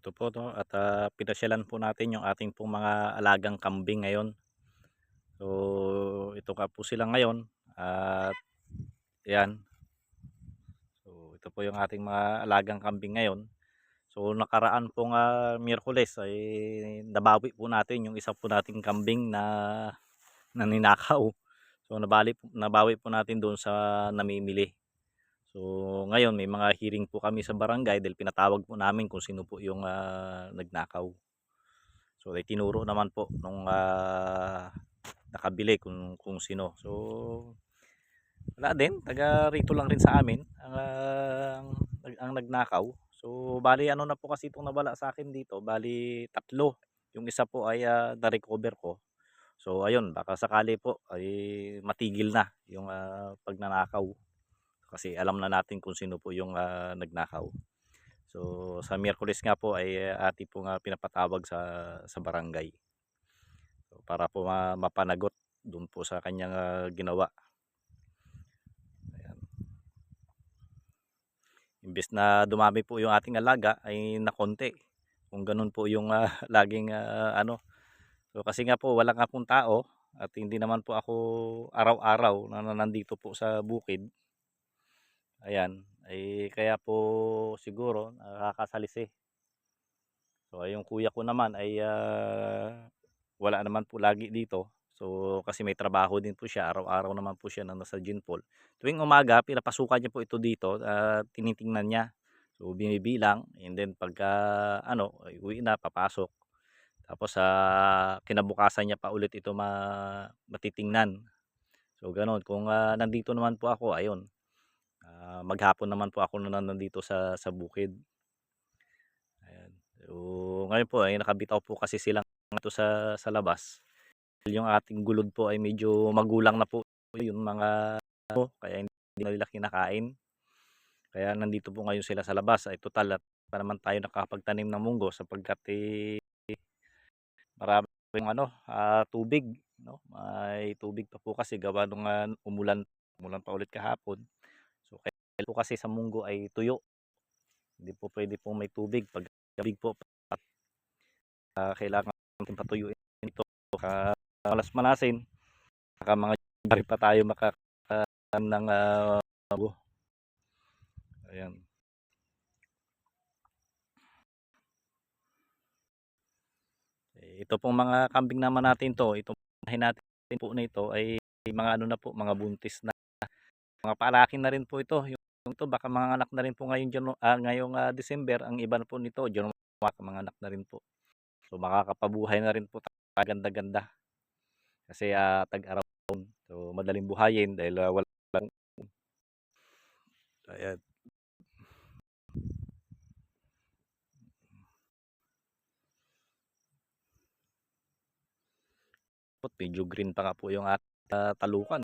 Ito po 'no at, pinasyalan po natin yung ating pong mga alagang kambing ngayon. So, ito nga po sila ngayon at 'yan. So, ito po yung ating mga alagang kambing ngayon. So, nakaraan pong, Miyerkules ay nabawi po natin yung isa po nating kambing na ninakaw. So, nabawi po natin doon sa namimili. So, ngayon may mga hearing po kami sa barangay dahil pinatawag po namin kung sino po yung, nagnakaw. So, ay tinuro naman po nung, nakabili kung sino. So, wala din, taga rito lang rin sa amin ang nagnakaw. So, bali ano na po kasi itong nawala sa akin dito, bali tatlo. Yung isa po ay, na-recover ko. So, ayun baka sakali po ay matigil na yung, pagnanakaw. Kasi alam na natin kung sino po yung, nagnakaw. So, sa Miyerkules nga po ay ating pong, pinapatawag sa barangay. So, para po mapanagot dun po sa kanyang, ginawa. Ayan. Imbes na dumami po yung ating alaga ay nakonti. Kung ganun po yung, laging, ano. So, kasi nga po wala nga pong tao at hindi naman po ako araw-araw na nandito po sa bukid. Ayan, kaya po siguro nakakasalisi. So, yung kuya ko naman ay, wala naman po lagi dito. So, kasi may trabaho din po siya, araw-araw naman po siya na nasa Ginpol. Tuwing umaga pinapasukan niya po ito dito at tinitingnan niya. So, binibilang and then pagka ano, ay uwi na, papasok. Tapos sa kinabukasan niya pa ulit ito matitingnan. So, gano'n. Kung, nandito naman po ako, ayun, maghapon naman po ako na nandito sa bukid. Ayan. So, ngayon po ay nakabitaw po kasi silang ito sa labas. Yung ating gulod po ay medyo magulang na po yung mga kaya hindi na nila kinakain. Kaya nandito po ngayon sila sa labas ay tutal at pa naman tayo nakakapagtanim ng munggo sapagkat, marami yung ano, tubig 'no. May tubig pa po kasi gawa nung, umulan pa ulit kahapon. So, kaya po kasi sa munggo ay tuyo, hindi po puwede pong may tubig 'pag tubig po at, kailangan natin patuyuin ito malas-malasin baka mga January pa tayo makakatanim ng, munggo, ayan. Ito pong mga kambing naman natin 'to, itong unahin natin po na ito ay mga ano na po, mga buntis na, mga palaki na rin po ito. Yung ito baka manganganak na rin po ngayong, December, ang iba na po nito January manganganak na rin po. So, makakapabuhay na rin po kaganda-ganda kasi, tag-araw. So, madaling buhayin dahil, walang ayan. Medyo green pa nga po yung talukan.